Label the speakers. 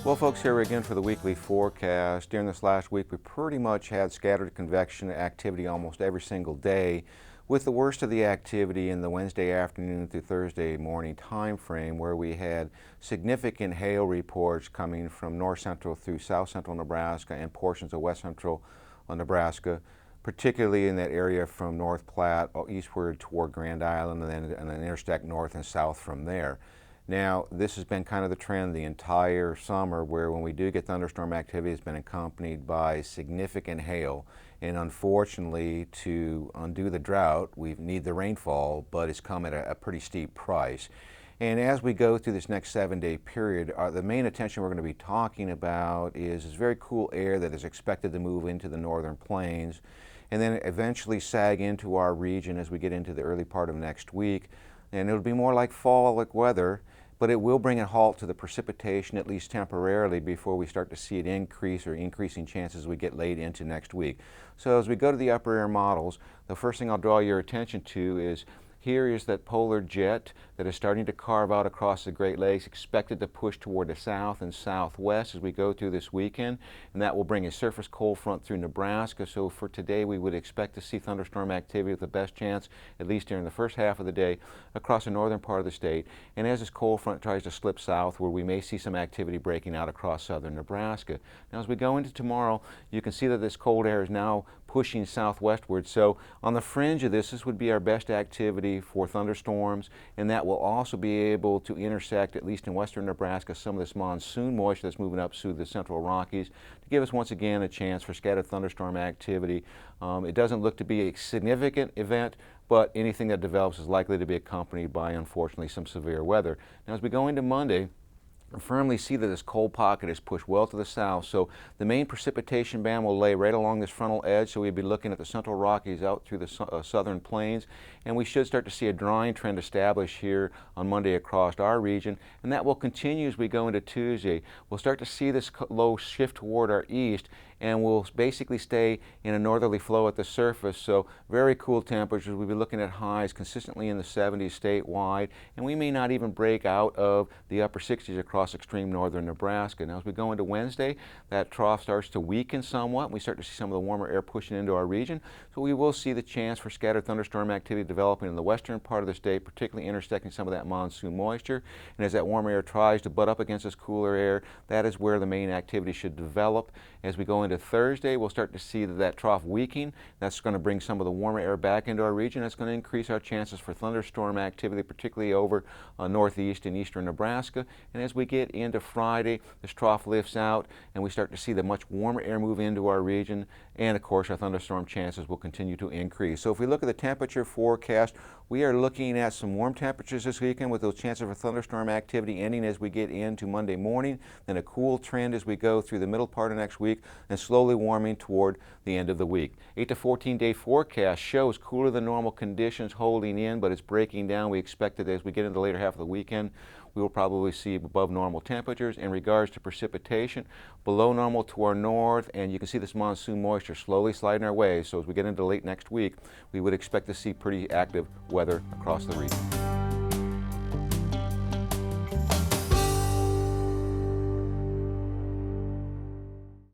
Speaker 1: Well, folks, here again for the weekly forecast. During this last week, we pretty much had scattered convection activity almost every single day, with the worst of the activity in the Wednesday afternoon through Thursday morning time frame, where we had significant hail reports coming from north central through south central Nebraska and portions of west central Nebraska, particularly in that area from North Platte eastward toward Grand Island, and then intersect north and south from there. Now, this has been kind of the trend the entire summer, where when we do get thunderstorm activity, it's been accompanied by significant hail. And unfortunately, to undo the drought, we need the rainfall, but it's come at a pretty steep price. And as we go through this next 7-day period, the main attention we're going to be talking about is this very cool air that is expected to move into the northern plains and then eventually sag into our region as we get into the early part of next week. And it'll be more like fall-like weather, but it will bring a halt to the precipitation, at least temporarily, before we start to see it increase, or increasing chances as we get late into next week. So as we go to the upper air models, the first thing I'll draw your attention to is here is that polar jet that is starting to carve out across the Great Lakes, expected to push toward the south and southwest as we go through this weekend, and that will bring a surface cold front through Nebraska. So for today, we would expect to see thunderstorm activity with the best chance, at least during the first half of the day, across the northern part of the state. And as this cold front tries to slip southward, we may see some activity breaking out across southern Nebraska. Now, as we go into tomorrow, you can see that this cold air is now pushing southwestward. So on the fringe of this would be our best activity for thunderstorms, and that will also be able to intersect, at least in western Nebraska, some of this monsoon moisture that's moving up through the central Rockies to give us once again a chance for scattered thunderstorm activity. It doesn't look to be a significant event, but anything that develops is likely to be accompanied by, unfortunately, some severe weather. Now, as we go into Monday, I firmly see that this cold pocket is pushed well to the south, so the main precipitation band will lay right along this frontal edge, so we'd be looking at the central Rockies out through the southern plains, and we should start to see a drying trend establish here on Monday across our region, and that will continue as we go into Tuesday. We'll start to see this low shift toward our east, and we'll basically stay in a northerly flow at the surface, so very cool temperatures. We'll be looking at highs consistently in the 70s statewide, and we may not even break out of the upper 60s across extreme northern Nebraska. Now, as we go into Wednesday, that trough starts to weaken somewhat. We start to see some of the warmer air pushing into our region, so we will see the chance for scattered thunderstorm activity developing in the western part of the state, particularly intersecting some of that monsoon moisture. And as that warmer air tries to butt up against this cooler air, that is where the main activity should develop. As we go into Thursday, we'll start to see that trough weakening. That's going to bring some of the warmer air back into our region. That's going to increase our chances for thunderstorm activity, particularly over northeast and eastern Nebraska. And as we get into Friday, this trough lifts out, and we start to see the much warmer air move into our region. And of course, our thunderstorm chances will continue to increase. So if we look at the temperature forecast, we are looking at some warm temperatures this weekend, with those chances for thunderstorm activity ending as we get into Monday morning, then a cool trend as we go through the middle part of next week, and slowly warming toward the end of the week. 8 to 14-day forecast shows cooler than normal conditions holding in, but it's breaking down. We expect that as we get into the later half of the weekend, we will probably see above normal temperatures. In regards to precipitation, below normal to our north, and you can see this monsoon moisture slowly sliding our way. So as we get into late next week, we would expect to see pretty active weather across the region.